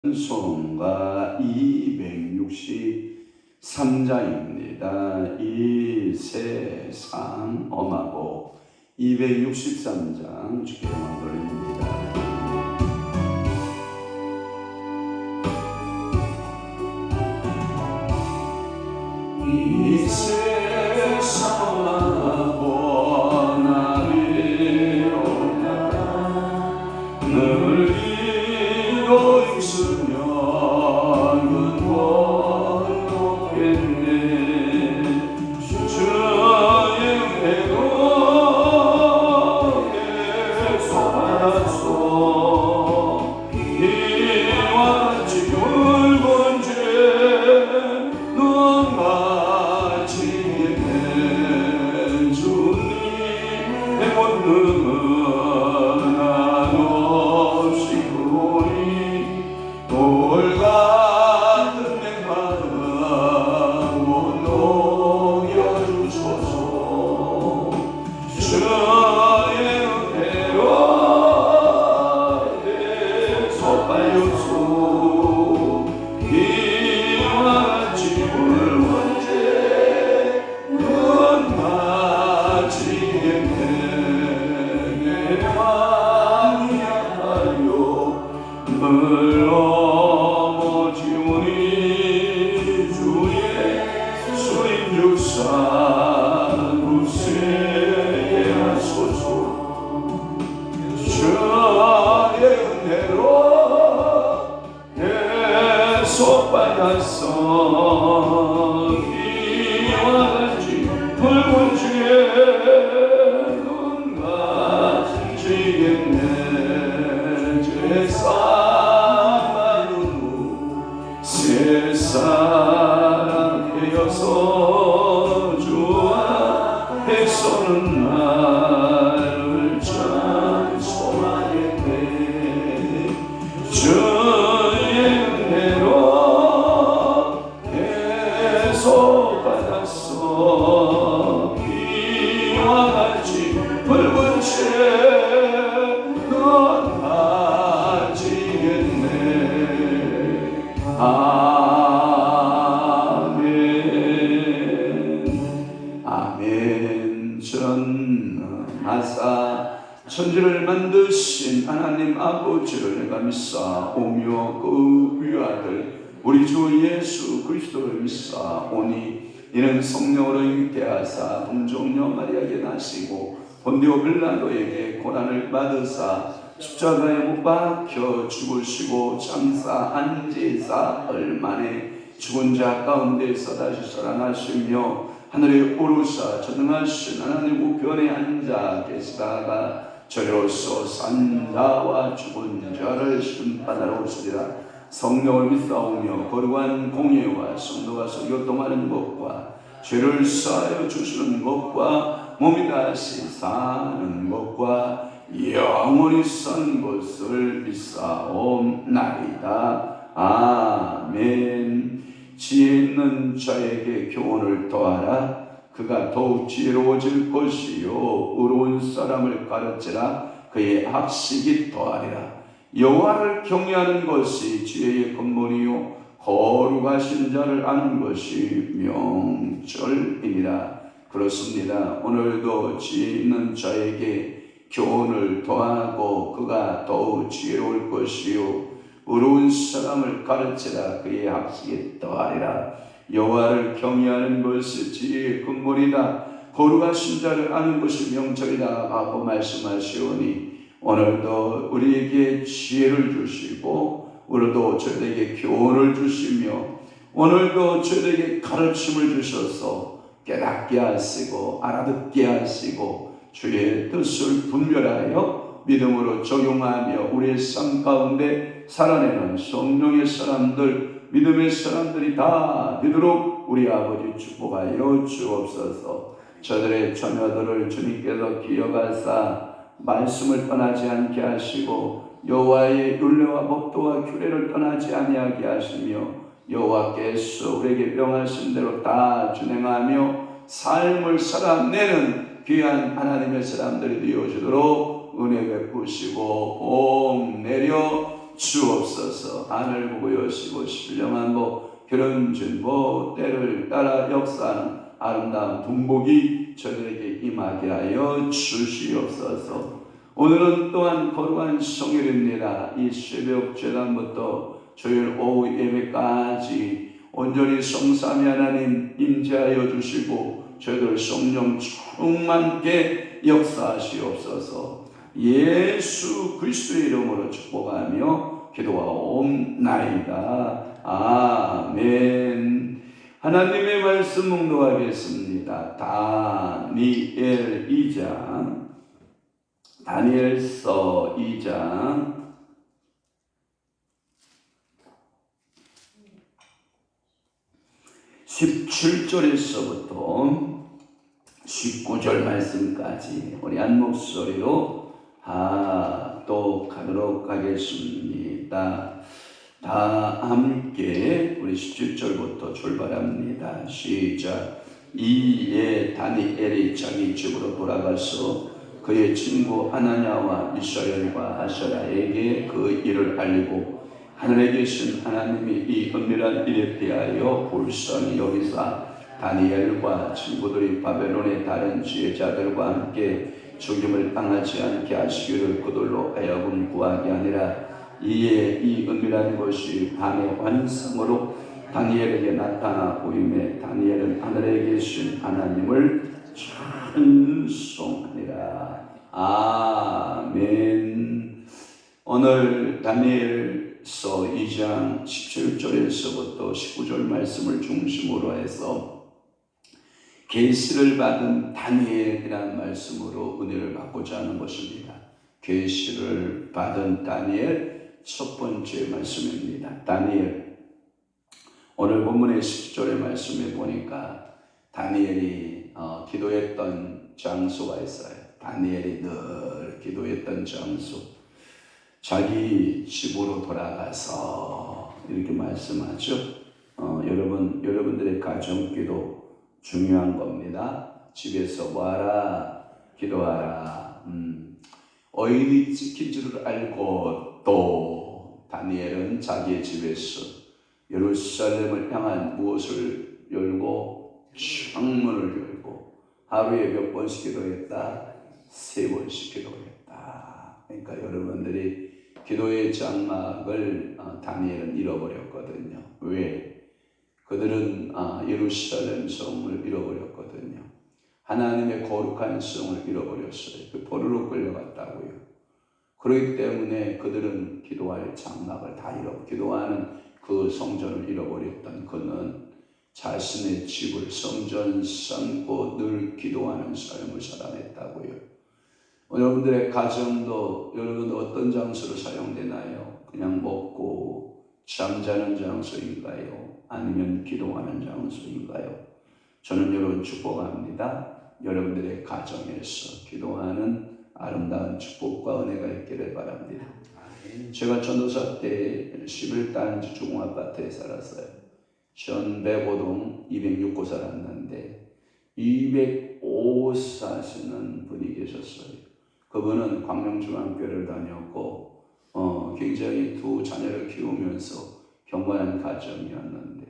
찬송가 263장입니다. 이 세상 엄하고 263장 주께 영광 돌립니다. 이 세상 엄하고 나비로나 늘 이고 있으면 건너겠네. 주의 은혜로 계속하소. 이와 같이 굵은 죄 눈 맞이겠네. 주님의 권능은 한없이구니. 돌같은 맹마음 녹여주소서. 주의 은혜로 계속하여서 이와 같이 굵은 죄 눈 맞이겠네. 내 마음이 아파요 늘 넘어지오니. 주의 수인 육사 구세게 하소서. 주의 은혜로 계속 받았어. 이와 같이 붉은 주의 눈 맞이겠네. 제사만으로 세상 되어서 주와 백성은 나를 찬송하겠네. 주의 은혜로 계속 받았어. 이와 같이 붉은 죄 넌 맞이겠네. 아멘. 아멘. 전하사 천지를 만드신 하나님 아버지를 내가 믿사오며 그 위아들 우리 주 예수 그리스도를 믿사오니 이는 성령으로 잉태하사 동정녀 마리아에게 나시고 본디오 빌라도에게 고난을 받으사 십자가에 못 박혀 죽으시고 장사 안지사 얼마에 죽은 자 가운데서 다시 살아나시며 하늘에 오르사 전능하신 하나님 우편에 앉아 계시다가 저리로서 산 자와 죽은 자를 심판하러 오시리라. 성령을 믿사오며 거룩한 공예와 성도가 교통하는 것과 죄를 사하여 주시는 것과 몸이 다시 사는 것과 영원히 산 것을 믿사옵나이다. 아멘. 지혜 있는 자에게 교훈을 더하라. 그가 더욱 지혜로워질 것이요 의로운 사람을 가르치라. 그의 학식이 더하리라. 여호와를 경외하는 것이 지혜의 근본이요 거룩하신 자를 아는 것이 명철이니라. 그렇습니다. 오늘도 지혜 있는 자에게 교훈을 더하고 그가 더욱 지혜로울 것이요 의로운 사람을 가르치라. 그의 학식이 더하리라. 여호와를 경외하는 것이 지혜의 근본이다. 거룩하신 자를 아는 것이 명철이다 하고 말씀하시오니 오늘도 우리에게 지혜를 주시고 오늘도 저희에게 교훈을 주시며 오늘도 저희에게 가르침을 주셔서 깨닫게 하시고 알아듣게 하시고 주의 뜻을 분별하여 믿음으로 적용하며 우리의 삶 가운데 살아내는 성령의 사람들, 믿음의 사람들이 다 되도록 우리 아버지 축복하여 주옵소서. 저들의 자녀들을 주님께서 기억하사 말씀을 떠나지 않게 하시고 여호와의 율례와 법도와 규례를 떠나지 아니하게 하시며 여호와께서 우리에게 명하신 대로 다 준행하며 삶을 살아내는 귀한 하나님의 사람들이 되어주도록 은혜 베푸시고 복 내려 주옵소서. 하늘 보고 여시고 신령한 결혼준 때를 따라 역사하는 아름다운 분복이 저들에게 임하게 하여 주시옵소서. 오늘은 또한 거룩한 성일입니다. 이 새벽 제단부터 주일 오후 예배까지 온전히 성삼위 하나님 임재하여 주시고 저희들 성령 충만케 역사하시옵소서. 예수 그리스도의 이름으로 축복하며 기도하옵나이다. 아멘. 하나님의 말씀 묵독하겠습니다. 다니엘 2장, 다니엘서 2장 17절에서부터 19절 말씀까지 우리 한 목소리로 하도록 하겠습니다. 다 함께 우리 17절부터 출발합니다. 시작. 이에 다니엘이 자기 집으로 돌아가서 그의 친구 하나냐와 미사엘과 아사랴에게 그 일을 알리고 하늘에 계신 하나님이 이 은밀한 일에 대하여 불쌍히 여기사 다니엘과 친구들이 바벨론의 다른 지혜자들과 함께 죽임을 당하지 않게 하시기를 그들로 하여금 구하게 하니라. 이에 이 은밀한 것이 밤의 환상으로 다니엘에게 나타나 보임에 다니엘은 하늘에 계신 하나님을 찬송하니라. 아멘. 오늘 다니엘서 2장 17절에서부터 19절 말씀을 중심으로 해서 계시를 받은 다니엘이라는 말씀으로 은혜를 받고자 하는 것입니다. 계시를 받은 다니엘 첫 번째 말씀입니다. 다니엘, 오늘 본문의 10절의 말씀에 보니까 다니엘이 기도했던 장소가 있어요. 다니엘이 늘 기도했던 장소, 자기 집으로 돌아가서 이렇게 말씀하죠. 여러분들의 가정기도 중요한 겁니다. 집에서 뭐하라? 기도하라. 어인이 지킬 줄을 알고 또 다니엘은 자기의 집에서 예루살렘을 향한 무엇을 열고 창문을 열고 하루에 몇 번씩 기도했다? 3번씩 기도했다. 그러니까 여러분들이 기도의 장막을 다니엘은 잃어버렸거든요. 왜? 그들은 예루살렘 성을 잃어버렸거든요. 하나님의 거룩한 성을 잃어버렸어요. 그 포로로 끌려갔다고요. 그렇기 때문에 그들은 기도할 장막을 다 기도하는 그 성전을 잃어버렸던 그는 자신의 집을 성전 삼고 늘 기도하는 삶을 살아냈다고요. 여러분들의 가정도 여러분 어떤 장소로 사용되나요? 그냥 먹고 잠자는 장소인가요? 아니면 기도하는 장소인가요? 저는 여러분 축복합니다. 여러분들의 가정에서 기도하는 아름다운 축복과 은혜가 있기를 바랍니다. 제가 전도사 때 11단지 중앙아파트에 살았어요. 1105동 206호 살았는데 205 사시는 분이 계셨어요. 그분은 광명중앙교회를 다녔고 굉장히 두 자녀를 키우면서 경건한 가정이었는데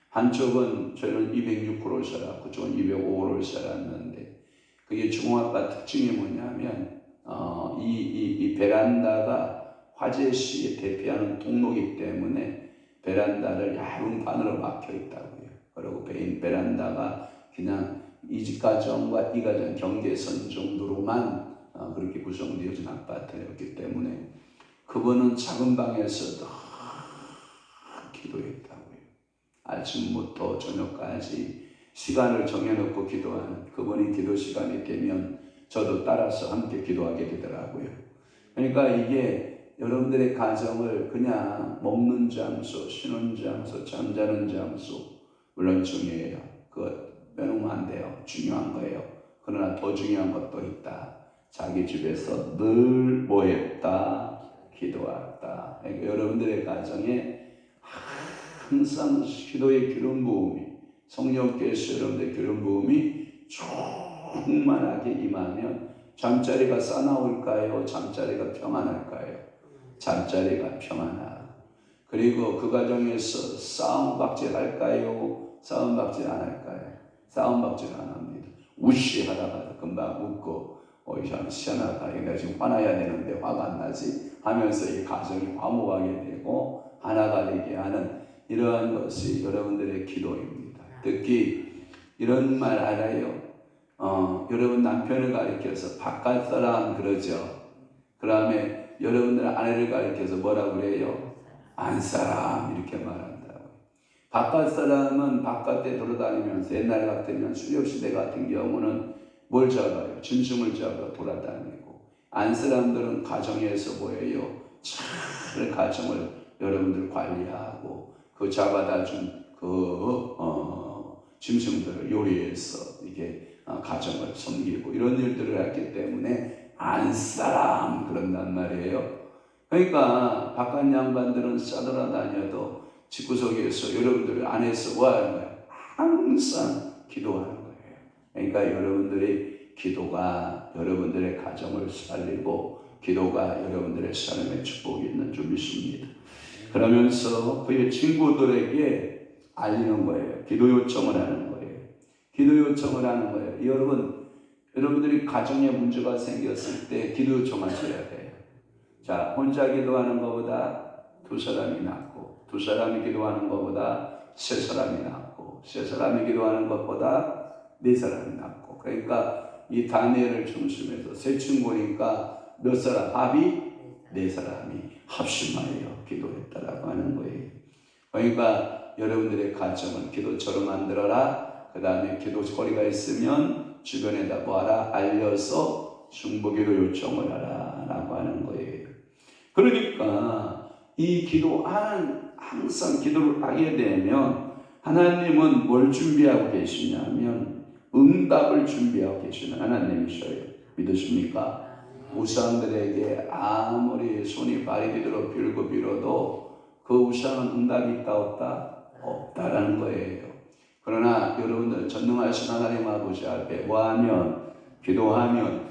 한쪽은 저는 206호를 살았고 저는 205호를 살았는데 그게 중앙아파트 특징이 뭐냐면 이 베란다가 화재시에 대피하는 통로이기 때문에 베란다를 얇은 판으로 막혀 있다고요. 그리고 베란다가 그냥 이 집 가정과 이 가정 경계선 정도로만 그렇게 구성되어진 아파트였기 때문에 그분은 작은 방에서 기도했다고요. 아침부터 저녁까지 시간을 정해놓고 기도하는 그분이 기도 시간이 되면 저도 따라서 함께 기도하게 되더라고요. 그러니까 이게 여러분들의 가정을 그냥 먹는 장소, 쉬는 장소, 잠자는 장소 물론 중요해요. 그거 빼놓으면 안 돼요. 중요한 거예요. 그러나 더 중요한 것도 있다. 자기 집에서 늘 뭐 했다? 기도했다. 그러니까 여러분들의 가정에 항상 기도의 기름 부음이 성령께서 여러분들의 기름 부음이 충만하게 임하면 잠자리가 싸나울까요? 잠자리가 평안할까요? 잠자리가 평안하고, 그리고 그 가정에서 싸움박질 할까요? 싸움박질 안 할까요? 싸움박질 안 합니다. 우시하다가 금방 웃고, 참 시원하다. 내가 지금 화나야 되는데 화가 안 나지? 하면서 이 가정이 화목하게 되고 하나가 되게 하는 이러한 것이 여러분들의 기도입니다. 특히 이런 말 알아요? 여러분 남편을 가리켜서 바깥 사람 그러죠. 그 다음에 여러분들 아내를 가리켜서 뭐라고 그래요? 안 사람 이렇게 말한다고. 바깥 사람은 바깥에 돌아다니면서 옛날 같으면 수렵시대 같은 경우는 뭘 잡아요? 짐승을 잡아 돌아다니고, 안 사람들은 가정에서 뭐예요? 잘 가정을 여러분들 관리하고 그 잡아다 준 짐승들을 요리해서 이게 가정을 섬기고 이런 일들을 했기 때문에 안 사람 그런단 말이에요. 그러니까 바깥 양반들은 싸돌아다녀도 집구석에서 여러분들 안에서 뭐 하는 거예요? 항상 기도하는 거예요. 그러니까 여러분들이 기도가 여러분들의 가정을 살리고 기도가 여러분들의 삶에 축복이 있는 줄 믿습니다. 그러면서 그의 친구들에게 알리는 거예요. 기도 요청을 하는 거예요. 기도 요청을 하는 거예요. 여러분들이 가정에 문제가 생겼을 때 기도 요청하셔야 돼요. 자, 혼자 기도하는 것보다 두 사람이 낫고, 두 사람이 기도하는 것보다 세 사람이 낫고, 세 사람이 기도하는 것보다 네 사람이 낫고. 그러니까 이 다니엘을 중심해서 세 친구니까 몇 사람? 합이 네 사람이 합심하여 기도했다라고 하는 거예요. 그러니까 여러분들의 가정을 기도처럼 만들어라. 그 다음에 기도거리가 있으면 주변에다 뭐하라? 알려서 중보기도 요청을 하라 라고 하는 거예요. 그러니까 이 기도하는, 항상 기도를 하게 되면 하나님은 뭘 준비하고 계시냐면 응답을 준비하고 계시는 하나님이셔요. 믿으십니까? 우상들에게 아무리 손이 발이 되도록 빌어도 그 우상은 응답이 있다 없다? 없다라는 거예요. 그러나 여러분들 전능하신 하나님 아버지 앞에 뭐하면? 기도하면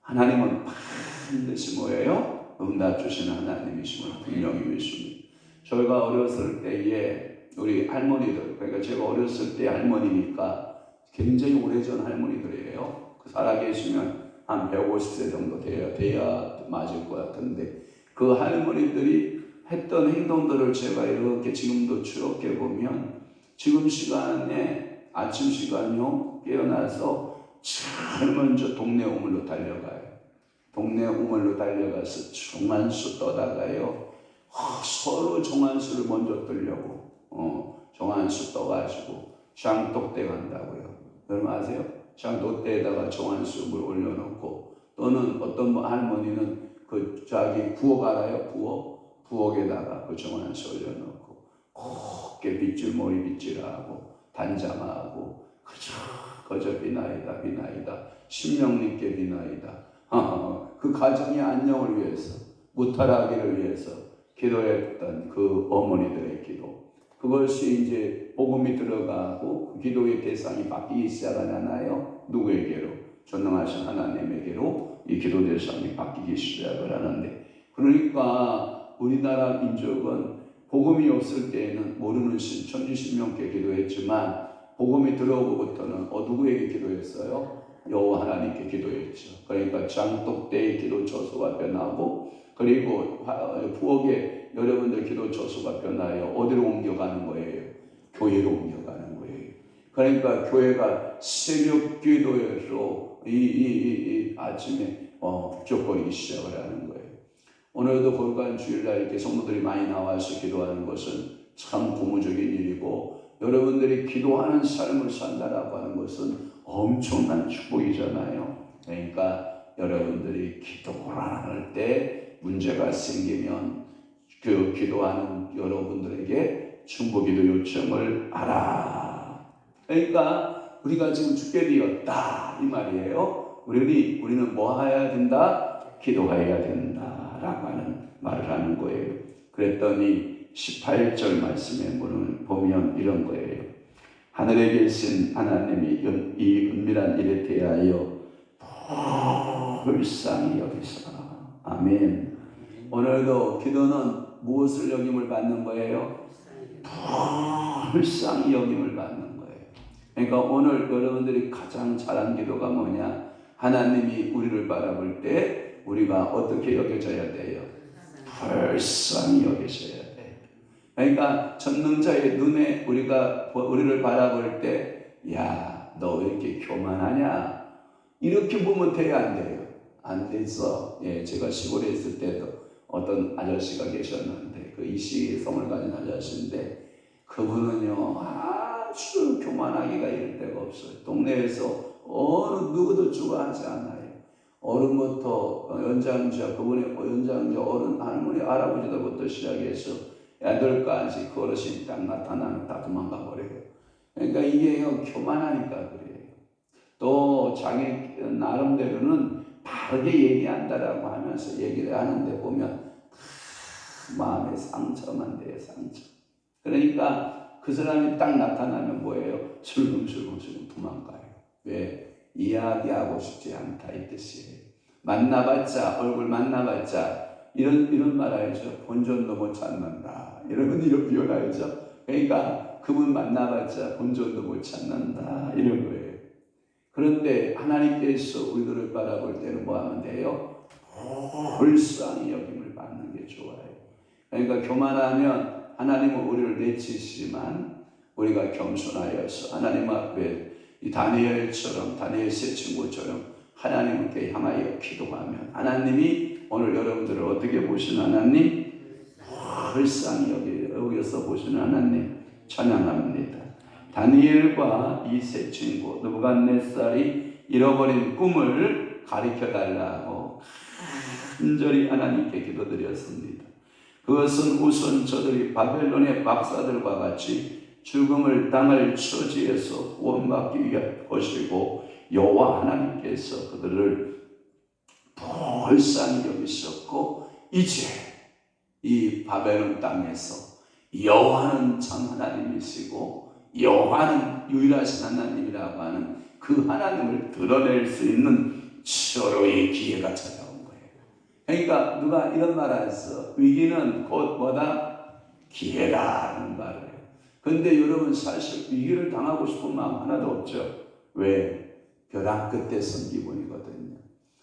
하나님은 반드시 뭐예요? 응답 주시는 하나님이심을 분명히 믿습니다. 저희가 어렸을 때에 우리 할머니들, 그러니까 제가 어렸을 때 할머니니까 굉장히 오래전 할머니들이에요. 살아계시면 한 150세 정도 돼야 맞을 것 같은데 그 할머니들이 했던 행동들을 제가 이렇게 지금도 추억해 보면 지금 시간에 아침 시간요 깨어나서 제일 먼저 동네 우물로 달려가요. 동네 우물로 달려가서 정한수 떠다가요. 서로 정한수를 먼저 뜨려고 정한수 떠가지고 샹똑대 간다고요. 여러분 아세요? 샹똑대에다가 정한수 물 올려놓고 또는 어떤 할머니는 그 자기 부엌 알아요? 부엌에다가 그 정한수 올려놓고 곱게 빗질 머리 빗질하고 단장하고 그저 비나이다 신명님께 비나이다. 그 가정의 안녕을 위해서 무탈하기를 위해서 기도했던 그 어머니들의 기도, 그것이 이제 복음이 들어가고 그 기도의 대상이 바뀌기 시작하잖아요. 누구에게로? 전능하신 하나님에게로 이 기도 대상이 바뀌기 시작을 하는데, 그러니까 우리나라 민족은 복음이 없을 때에는 모르는 신 천지신명께 기도했지만 복음이 들어오고부터는 누구에게 기도했어요? 여호와 하나님께 기도했죠. 그러니까 장독대의 기도 처소가 변하고, 그리고 부엌에 여러분들 기도 처소가 변하여 어디로 옮겨가는 거예요? 교회로 옮겨가는 거예요. 그러니까 교회가 새벽 기도에서 이 아침에 북적거리기 시작을 하는 거예요. 오늘도 거룩한 주일날 이렇게 성도들이 많이 나와서 기도하는 것은 참 고무적인 일이고, 여러분들이 기도하는 삶을 산다라고 하는 것은 엄청난 축복이잖아요. 그러니까 여러분들이 기도를 할 때 문제가 생기면 그 기도하는 여러분들에게 중보기도 요청을 하라. 그러니까 우리가 지금 죽게 되었다 이 말이에요. 우리는 뭐 해야 된다? 기도해야 된다라고 하는 말을 하는 거예요. 그랬더니 18절 말씀에 보면 이런 거예요. 하늘에 계신 하나님이 이 은밀한 일에 대하여 불쌍히 여기사. 아멘. 오늘도 기도는 무엇을 여김을 받는 거예요? 불쌍히 여김을 받는 거예요. 그러니까 오늘 여러분들이 가장 잘한 기도가 뭐냐? 하나님이 우리를 바라볼 때 우리가 어떻게 여겨져야 돼요? 불쌍히 여기셔야 돼요. 그러니까 전능자의 눈에 우리를 바라볼 때, 야, 너 왜 이렇게 교만하냐? 이렇게 보면 돼야 안 돼요. 안 돼서, 제가 시골에 있을 때도 어떤 아저씨가 계셨는데, 그 이시성을 가진 아저씨인데, 그분은요, 아주 교만하기가 이를 데가 없어요. 동네에서 어느 누구도 좋아하지 않아요. 어른부터 연장자, 그분의 연장자 어른, 할머니, 할아버지들부터 시작해서 애들까지 그 어르신이 딱 나타나면 다 도망가 버려요. 그러니까 이게 교만하니까 그래요. 또 자기 나름대로는 바르게 얘기한다라고 하면서 얘기를 하는데 보면 마음에 상처만 돼요, 상처. 그러니까 그 사람이 딱 나타나면 뭐예요? 슬금슬금 도망가요. 왜? 이야기하고 싶지 않다 이 뜻이에요. 만나봤자, 얼굴 만나봤자 이런 말 알죠? 본전도 못 찾는다. 이런 표현 알죠? 그러니까 그분 만나봤자 본전도 못 찾는다 이런 거예요. 그런데 하나님께서 우리들을 바라볼 때는 뭐 하면 돼요? 불쌍히 여김을 받는 게 좋아요. 그러니까 교만하면 하나님은 우리를 내치시지만 우리가 겸손하여서 하나님 앞에 이 다니엘처럼, 다니엘 세 친구처럼 하나님께 향하여 기도하면 하나님이 오늘 여러분들을 어떻게 보시는 하나님? 불쌍히 여기서 보시는 하나님 찬양합니다. 다니엘과 이 세 친구 느부갓네살이 잃어버린 꿈을 가르쳐달라고 간절히 하나님께 기도드렸습니다. 그것은 우선 저들이 바벨론의 박사들과 같이 죽음을 당할 처지에서 구원받기 위한 것이고 여호와 하나님께서 그들을 불쌍히 여기셨고 이제 이 바벨론 땅에서 여호와는 참 하나님이시고 여호와는 유일하신 하나님이라고 하는 그 하나님을 드러낼 수 있는 절호의 기회가 찾아온 거예요. 그러니까 누가 이런 말을 했어. 위기는 곧 뭐다? 기회다라는 말을 해요. 근데 여러분 사실 위기를 당하고 싶은 마음 하나도 없죠. 왜? 벼랑 끝에 선 기분이거든요.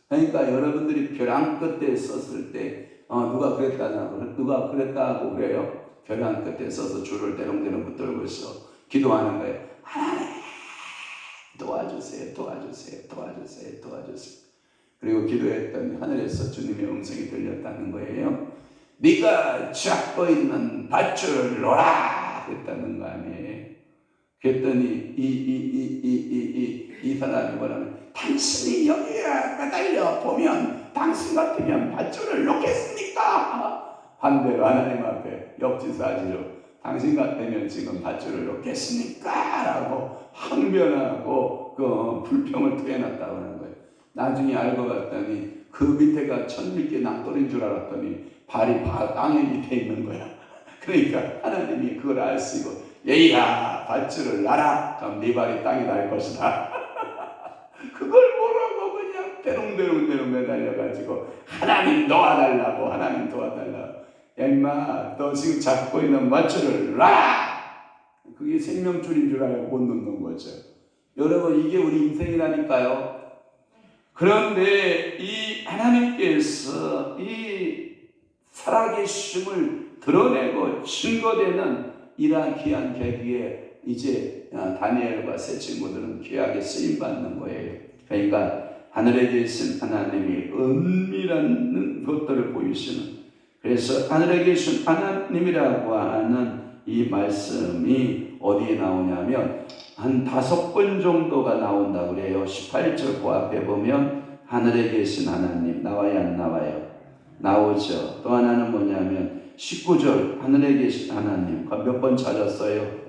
그러니까 여러분들이 벼랑 끝에 섰을 때 누가 그랬다고 그래요? 벼랑 끝에 서서 줄을 대롱대롱 붙들고 있어 기도하는 거예요. 하나님 도와주세요. 그리고 기도했더니 하늘에서 주님의 음성이 들렸다는 거예요. 네가 잡고 있는 밧줄을 놓아라 그랬다는 거 아니에요. 그랬더니 이 사람이 뭐라면 당신이 여기에 매달려 보면 당신 같으면 밧줄을 놓겠습니까? 반대로 하나님 앞에 역지사지로 당신 같으면 지금 밧줄을 놓겠습니까? 라고 항변하고 그 불평을 토해놨다고 하는 거예요. 나중에 알고 봤더니 그 밑에가 천밀계 낭떠러인 줄 알았더니 발이 땅에 밑에 있는 거야. 그러니까 하나님이 그걸 아시고 얘야 밧줄을 놔라. 그럼 네 발이 땅에 닿을 것이다. 그걸 모르고 그냥 대롱대롱 매달려가지고 하나님 도와달라고. 야 임마 너 지금 잡고 있는 밧줄을 놔. 그게 생명줄인 줄 알고 못 놓는 거죠. 여러분 이게 우리 인생이라니까요. 그런데 이 하나님께서 이 살아계심을 드러내고 증거되는 이러한 귀한 계기에 이제 다니엘과 세 친구들은 귀하게 쓰임받는 거예요. 그러니까 하늘에 계신 하나님이 은밀한 것들을 보이시는, 그래서 하늘에 계신 하나님이라고 하는 이 말씀이 어디에 나오냐면 한 5번 정도가 나온다고 그래요. 18절 그 앞에 보면 하늘에 계신 하나님 나와요 안 나와요? 나오죠. 또 하나는 뭐냐면 19절 하늘에 계신 하나님 몇 번 찾았어요?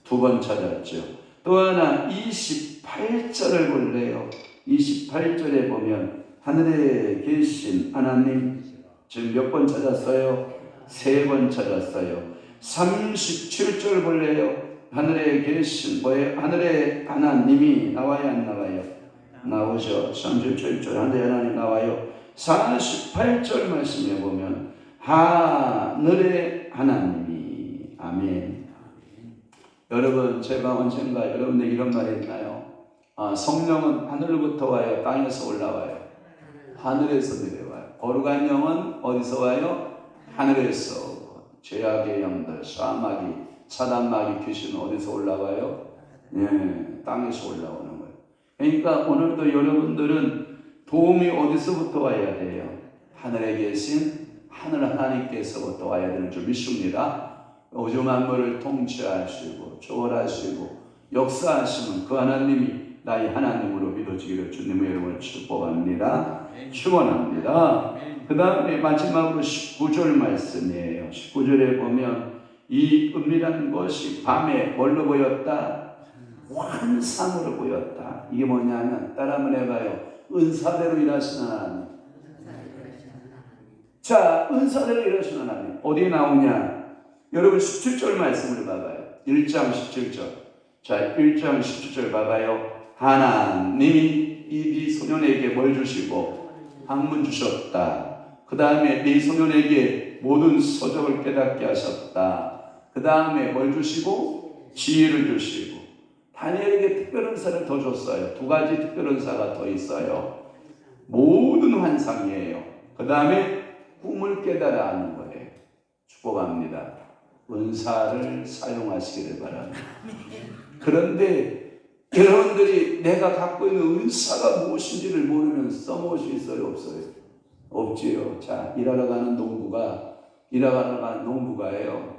2번 찾았죠. 또 하나 28절을 볼래요. 28절에 보면 하늘에 계신 하나님 지금 몇 번 찾았어요? 3번 찾았어요. 37절 볼래요. 하늘에 계신 뭐예요? 하늘에 하나님이 나와요 안 나와요? 나오죠. 37절 하늘에 하나님 나와요. 48절 말씀에 보면 하늘의 하나님이. 아멘. 여러분, 제가 언젠가 여러분들 이런 말 했나요? 성령은 하늘로부터 와요? 땅에서 올라와요? 하늘에서 내려와요. 거룩한 영은 어디서 와요? 하늘에서. 죄악의 영들, 사마귀, 사단마귀, 귀신은 어디서 올라와요? 땅에서 올라오는 거예요. 그러니까 오늘도 여러분들은 도움이 어디서부터 와야 돼요? 하늘에 계신 하늘 하나님께서부터 와야 되는 줄 믿습니다. 우주 만물을 통치하시고 초월하시고 역사하시는 그 하나님이 나의 하나님으로 믿어지기를 주님의 이름으로 축복합니다. 축원합니다. 그 다음에 마지막으로 19절 말씀이에요. 19절에 보면 이 은밀한 것이 밤에 뭘로 보였다? 환상으로 보였다. 이게 뭐냐면 따라 한번 해봐요. 은사대로 일하시는 하나님. 자, 은사대로 일하시는 하나님 어디에 나오냐? 여러분 17절 말씀을 봐봐요. 1장 17절. 자, 1장 17절 봐봐요. 하나님이 이 소년에게 뭘 주시고 학문 주셨다. 그 다음에 네 소년에게 모든 서적을 깨닫게 하셨다. 그 다음에 뭘 주시고 지혜를 주시고 다니엘에게 특별 은사를 더 줬어요. 두 가지 특별 은사가 더 있어요. 모든 환상이에요. 그 다음에 꿈을 깨달아 하는 거예요. 축복합니다. 은사를 사용하시기를 바랍니다. 그런데 여러분들이 내가 갖고 있는 은사가 무엇인지를 모르면 써먹을 수 있어요? 없어요? 없지요. 자, 일하러 가는 농부가예요.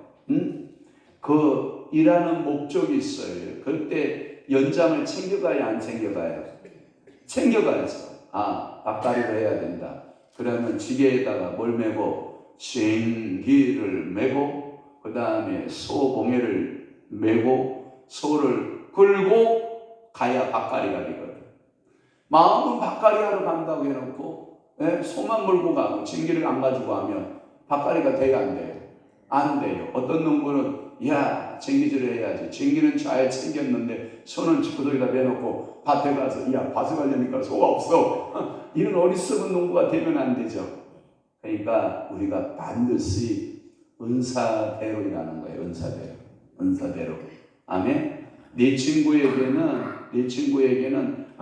그 일하는 목적이 있어요. 그때 연장을 챙겨가야 안 챙겨가요? 챙겨가야죠. 밭갈이를 해야 된다. 그러면 지게에다가 뭘 메고? 쟁기를 메고 그 다음에 소봉해를 메고 소를 끌고 가야 밭갈이가 되거든. 마음은 밭갈이 하러 간다고 해놓고 소만 몰고 가고 쟁기를 안 가지고 하면 밭갈이가 돼야 안 돼요? 안 돼요. 어떤 농부는 야 쟁기질을 해야지. 쟁기는 잘 챙겼는데 소는 집구석에다 내놓고 밭에 가서 야 밭에 가려니까 소가 없어. 이런 어리석은 농부가 되면 안 되죠. 그러니까 우리가 반드시 은사대로 일하는 거예요. 은사대로. 아멘. 네 친구에게는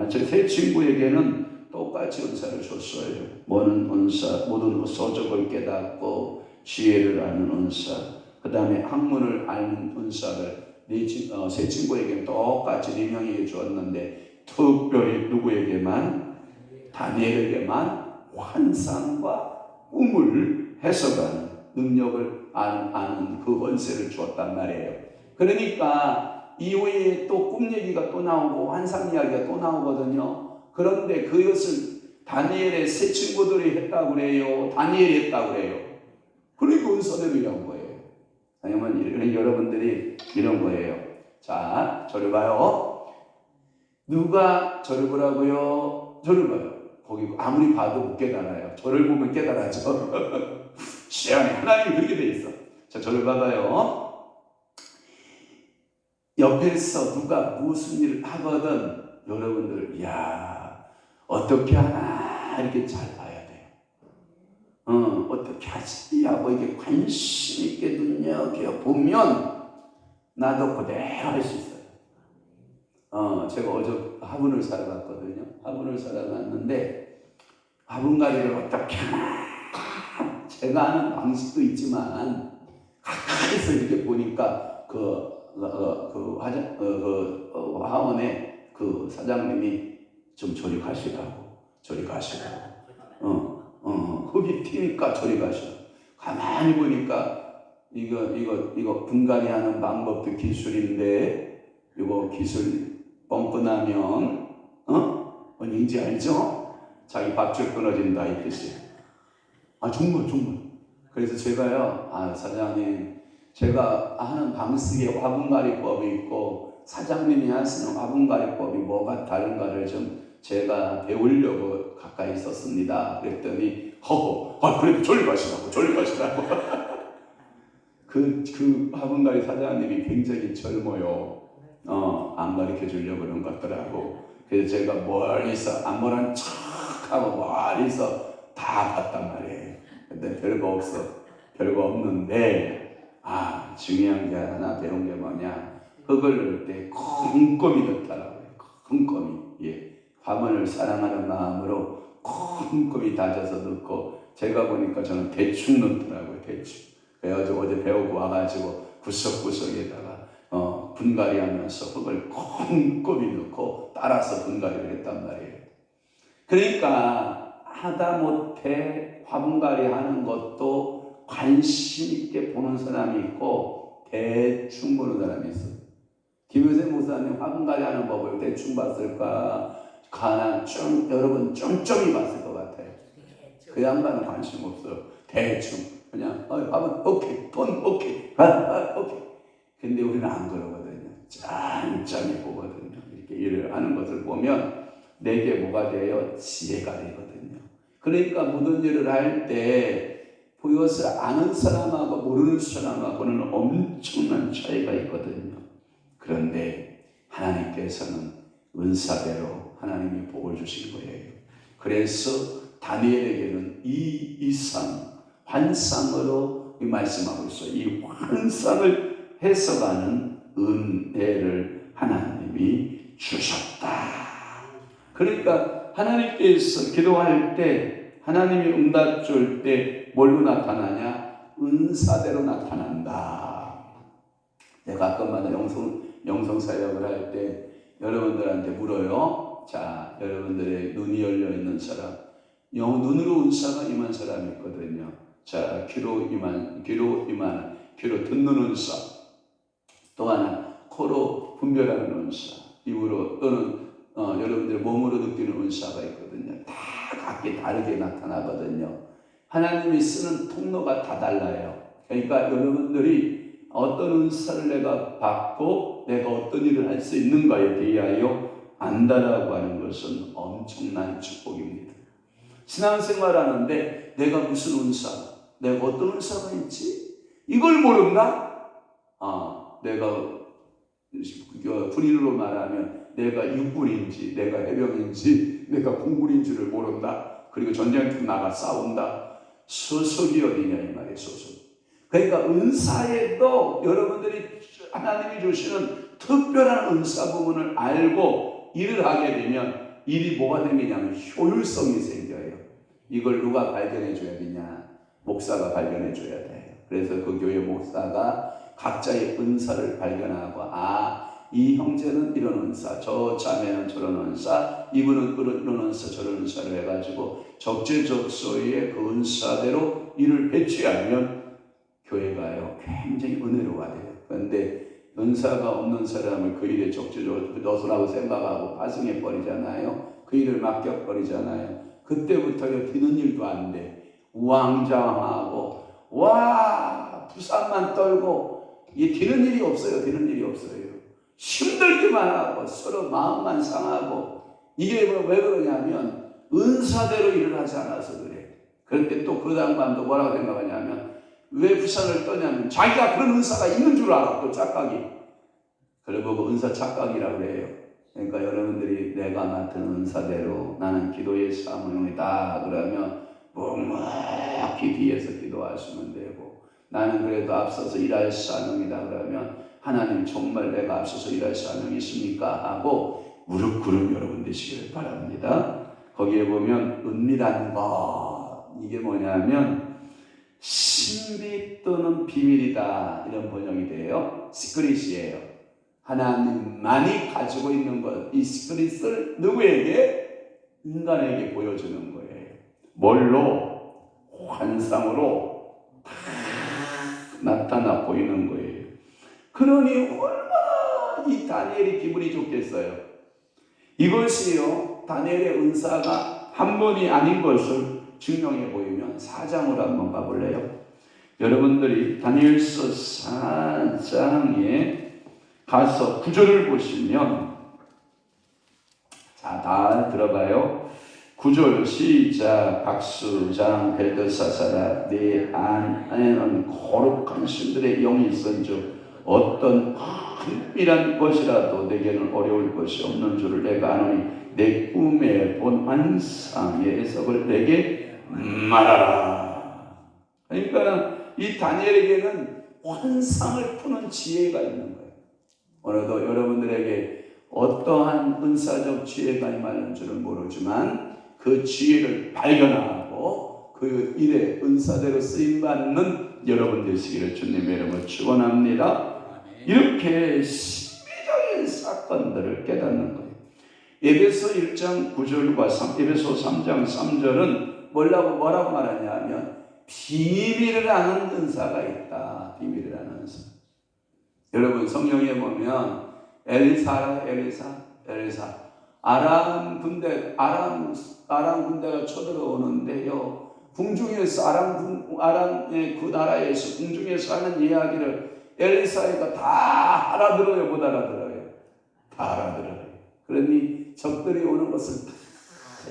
제 세 친구에게는 똑같이 은사를 줬어요. 모든 서적을 깨닫고 지혜를 아는 은사, 그 다음에 학문을 아는 은사를 세 친구에게는 똑같이 네 명에게 주었는데 특별히 누구에게만? 다니엘에게만 환상과 꿈을 해석하는 능력을 아는 그 권세를 주었단 말이에요. 그러니까 이후에 또 꿈 얘기가 또 나오고 환상 이야기가 또 나오거든요. 그런데 그것을 다니엘의 세 친구들이 했다고 그래요? 다니엘이 했다고 그래요? 그러니까 은사대로 일한 거예요. 아니면 여러분들이 이런 거예요. 자, 저를 봐요. 누가 저를 보라고요? 저를 봐요. 거기 아무리 봐도 못 깨달아요. 저를 보면 깨달아죠. 시원해. 하나님이 그렇게 돼 있어. 자, 저를 봐봐요. 옆에서 누가 무슨 일을 하거든 여러분들 어떻게 하나 이렇게 잘 봐야 돼요. 어떻게 하지 하고 이렇게 관심 있게 눈여겨보면 나도 그대로 할 수 있어요. 제가 어제 화분을 사러 갔거든요. 화분을 사러 갔는데 화분갈이를 어떻게 하나 제가 하는 방식도 있지만 가까이서 이렇게 보니까 화원에 그 사장님이 좀 저리 가시라고. 흙이 튀니까 저리 가시라고. 가만히 보니까 이거 분갈이 하는 방법도 기술인데 이거 기술 뻥끗나면 뭔지 알죠? 자기 밥줄 끊어진다 이 뜻이에요. 정말. 그래서 제가요, 사장님, 제가 하는 방식의 화분갈이법이 있고 사장님이 하시는 화분갈이법이 뭐가 다른가를 좀 제가 배우려고 가까이 있었습니다. 그랬더니 그래도 저리 가시라고. 그 화분갈이 사장님이 굉장히 젊어요. 안 가르쳐 주려고 그런 것 같더라고. 그래서 제가 멀리서 안 모른 척하고 멀리서 다 봤단 말이에요. 근데 별거 없어. 별거 없는데 중요한 게 하나 배운 게 뭐냐, 흙을 넣을 때 꼼꼼히 넣더라고요. 꼼꼼히. 화분을 사랑하는 마음으로 꼼꼼히 다져서 넣고, 제가 보니까 저는 대충 넣더라고요. 대충. 그래가지고 어제 배우고 와가지고 구석구석에다가 분갈이 하면서 흙을 꼼꼼히 넣고 따라서 분갈이를 했단 말이에요. 그러니까 하다못해 화분갈이 하는 것도 관심 있게 보는 사람이 있고 대충 보는 사람이 있어요. 김효세 목사님 화분갈이 하는 법을 대충 봤을까? 여러분 쫌쫌이 봤을 것 같아요. 그 양반은 관심 없어요. 대충 그냥 화분 오케이, 돈 오케이, 오케이. 근데 우리는 안 그러거든요. 짠짠히 보거든요. 이렇게 일을 하는 것을 보면 내게 뭐가 돼요? 지혜가 되거든요. 그러니까 모든 일을 할 때 그것을 아는 사람하고 모르는 사람하고는 엄청난 차이가 있거든요. 그런데 하나님께서는 은사대로 하나님이 복을 주신 거예요. 그래서 다니엘에게는 이 이상 환상으로 말씀하고 있어요. 이 환상을 해석하는 은혜를 하나님이 주셨다. 그러니까 하나님께서 기도할 때 하나님이 응답 줄 때 뭘로 나타나냐? 은사대로 나타난다. 내가 가끔마다 영성 사역을 할 때 여러분들한테 물어요. 자, 여러분들의 눈이 열려 있는 사람, 눈으로 은사가 임한 사람이 있거든요. 자, 귀로 듣는 은사, 또 하나 코로 분별하는 은사, 입으로 또는 여러분들 몸으로 느끼는 은사가 있거든요. 다 각기 다르게 나타나거든요. 하나님이 쓰는 통로가 다 달라요. 그러니까 여러분들이 어떤 은사를 내가 받고 내가 어떤 일을 할 수 있는가에 대하여 안다라고 하는 것은 엄청난 축복입니다. 신앙생활하는데 내가 무슨 은사, 내가 어떤 은사가 있지? 이걸 모른다? 내가 군인으로 말하면 내가 육군인지 내가 해병인지 내가 공군인지를 모른다. 그리고 전쟁터 나가 싸운다. 소속이 어디냐 이 말이에요. 소속. 그러니까 은사에도 여러분들이 하나님이 주시는 특별한 은사 부분을 알고 일을 하게 되면 일이 뭐가 생기냐면 효율성이 생겨요. 이걸 누가 발견해 줘야 되냐? 목사가 발견해 줘야 돼요. 그래서 그 교회 목사가 각자의 은사를 발견하고 이 형제는 이런 은사, 저 자매는 저런 은사, 이분은 이런 은사, 저런 은사를 해가지고 적재적소에 그 은사대로 일을 배치하면 교회가요 굉장히 은혜로워야 돼요. 그런데 은사가 없는 사람을 그 일에 적재적소라고 생각하고 파송해 버리잖아요. 그 일을 맡겨버리잖아요. 그때부터요 뒤는 일도 안 돼. 우왕좌왕하고 부산만 떨고 뒤는 일이 없어요. 뒤는 일이 없어요. 힘들기만 하고 서로 마음만 상하고 이게 왜 그러냐면 은사대로 일을 하지 않아서 그래. 그런데 또 그 양반도 뭐라고 생각하냐면 왜 부산을 떠냐면 자기가 그런 은사가 있는 줄 알아. 또 착각이. 그래보고 은사 착각이라고 그래요. 그러니까 여러분들이 내가 맡은 은사대로 나는 기도의 사모형이다 그러면 묵묵히 뒤에서 기도하시면 되고, 나는 그래도 앞서서 일할 사명이다 그러면 하나님 정말 내가 앞서서 일할 사명이 있습니까? 하고 무릎 꿇음 여러분 되시기를 바랍니다. 거기에 보면 은밀한 것, 이게 뭐냐면 신비 또는 비밀이다 이런 번역이 돼요. 시크릿이에요. 하나님만이 가지고 있는 것, 이 시크릿을 누구에게? 인간에게 보여주는 거예요. 뭘로? 환상으로 다 나타나 보이는 거예요. 그러니 얼마나 이 다니엘이 기분이 좋겠어요. 이것이요 다니엘의 은사가 한 번이 아닌 것을 증명해 보이면 4장으로 한번 가볼래요? 여러분들이 다니엘서 4장에 가서 9절을 보시면, 자, 다 들어봐요. 9절 시작. 박수장 벨드사사라, 내 안에는 거룩한 신들의 영이 있은즉 어떤 큰일한 것이라도 내게는 어려울 것이 없는 줄을 내가 아노니 내 꿈에 본 환상의 해석을 내게 말하라. 그러니까 이 다니엘에게는 환상을 푸는 지혜가 있는 거예요. 오늘도 여러분들에게 어떠한 은사적 지혜가 임하는 줄은 모르지만 그 지혜를 발견하고 그 일에 은사대로 쓰임받는 여러분 되시기를 주님의 이름으로 축원합니다. 이렇게 신비적인 사건들을 깨닫는 거예요. 에베소 1장 9절과 에베소 3장 3절은 뭐라고 말하냐면 비밀을 아는 은사가 있다. 비밀을 아는 은사. 여러분 성경에 보면 엘리사 아람 군대가 쳐들어오는데요. 궁중에서 아람의 그 나라에서 궁중에서 하는 이야기를 엘리사가 다 알아들어요, 못 알아들어요? 다 알아들어요. 그러니 적들이 오는 것을 다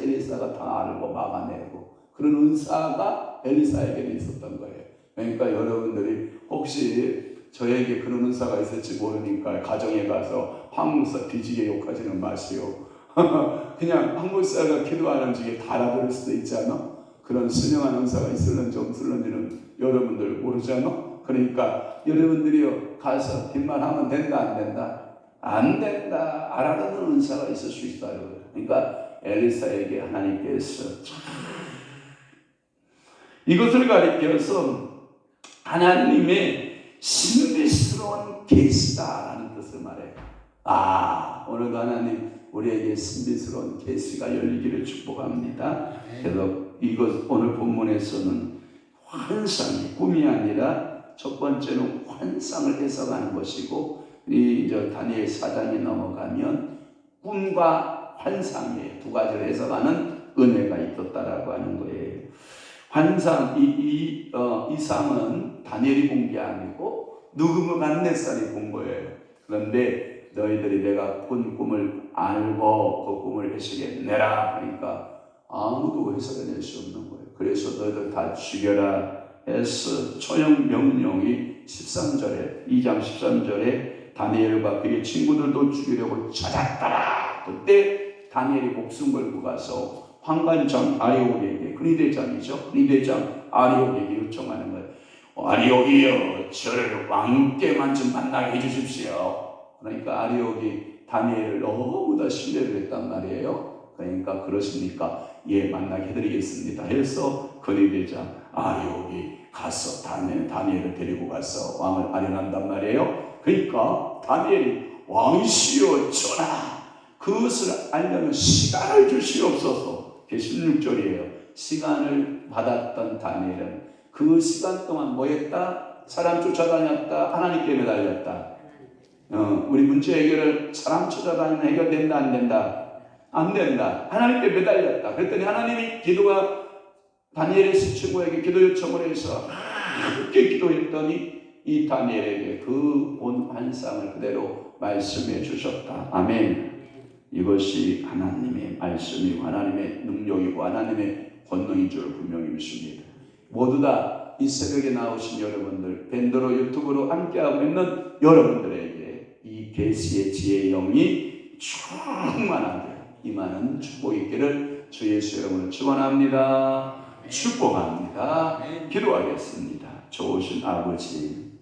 엘리사가 다 알고 막아내고 그런 은사가 엘리사에게 있었던 거예요. 그러니까 여러분들이 혹시 저에게 그런 은사가 있을지 모르니까 가정에 가서 황목사 뒤지게 욕하지는 마시오. 그냥 황목사가 기도하는 중에 다 알아들을 수도 있잖아. 그런 신령한 은사가 있을런지 없을런지는 여러분들 모르잖아. 그러니까 여러분들이요 가서 뒷말하면 된다 안 된다? 안 된다. 알아듣는 은사가 있을 수 있어요. 그러니까 엘리사에게 하나님께서 이것을 가리켜서 하나님의 신비스러운 계시다라는 뜻을 말해요. 오늘도 하나님 우리에게 신비스러운 계시가 열리기를 축복합니다. 그래서 이것 오늘 본문에서는 환상이 꿈이 아니라 첫 번째는 환상을 해석하는 것이고 이제 다니엘 4장에 넘어가면 꿈과 환상의 두 가지를 해석하는 은혜가 있었다라고 하는 거예요. 환상 이 상은 다니엘이 본 게 아니고 느부갓네살이 본 거예요. 그런데 너희들이 내가 꾼 꿈을 알고 그 꿈을 해석해내라 하니까 아무도 해석해낼 수 없는 거예요. 그래서 너희들 다 죽여라 해서 처형 명령이 13절에 2장 13절에 다니엘과 그의 친구들도 죽이려고 찾았더라. 그때 다니엘이 목숨 걸고 가서 환관장 아리옥에게 근위대장 아리옥에게 요청하는 거예요. 아리옥이여 저를 왕께만 좀 만나게 해주십시오. 그러니까 아리옥이 다니엘을 너무나 신뢰를 했단 말이에요. 그러니까 그러십니까? 예, 만나게 해드리겠습니다 해서 근위대장 아리옥이 가서 다니엘을 데리고 가서 왕을 아련한단 말이에요. 그러니까 다니엘이 왕이시여 전하 그것을 알려면 시간을 주시옵소서. 16절이에요. 시간을 받았던 다니엘은 그 시간 동안 뭐 했다? 사람 쫓아다녔다? 하나님께 매달렸다? 우리 문제 해결을 사람 쫓아다니면 해결된다 안 된다? 안 된다. 하나님께 매달렸다. 그랬더니 하나님이 다니엘의 친구에게 기도 요청을 해서 함께 기도했더니 이 다니엘에게 그 본 환상을 그대로 말씀해 주셨다. 아멘. 이것이 하나님의 말씀이고 하나님의 능력이고 하나님의 권능인 줄 분명히 믿습니다. 모두 다 이 새벽에 나오신 여러분들, 밴드로 유튜브로 함께하고 있는 여러분들에게 이 계시의 지혜의 영이 충만하게 임하는 축복이 있기를 주 예수 이름으로 축원합니다. 축복합니다. 기도하겠습니다. 좋으신 아버지,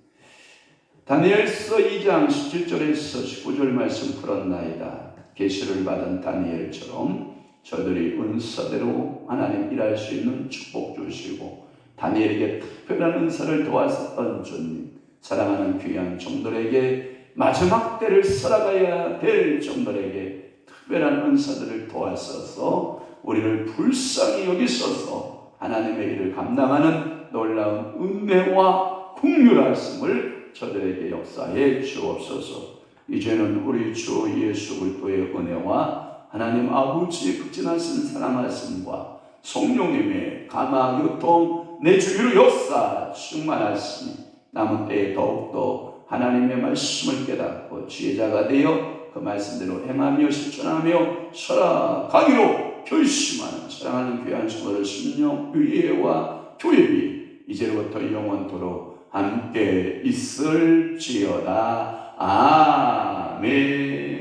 다니엘서 2장 17절에서 19절 말씀 풀었나이다. 계시를 받은 다니엘처럼 저들이 은사대로 하나님 일할 수 있는 축복 주시고 다니엘에게 특별한 은사를 도와줬던 주님, 사랑하는 귀한 종들에게 마지막 때를 살아가야 될 종들에게 특별한 은사들을 도와서서 우리를 불쌍히 여기소서 하나님의 일을 감당하는 놀라운 은혜와 긍휼하심을 저들에게 역사해 주옵소서. 이제는 우리 주 예수 그리스도의 은혜와 하나님 아버지의 극진하신 사랑하심과 성령님의 감화 교통 내 주위로 역사 충만하시니 남은 때에 더욱더 하나님의 말씀을 깨닫고 지혜자가 되어 그 말씀대로 행하며 실천하며 살아가기로 결심하는 사랑하는 귀한 성도들 심령 위에와 교회 위에 이제로부터 영원토록 함께 있을지어다. 아멘.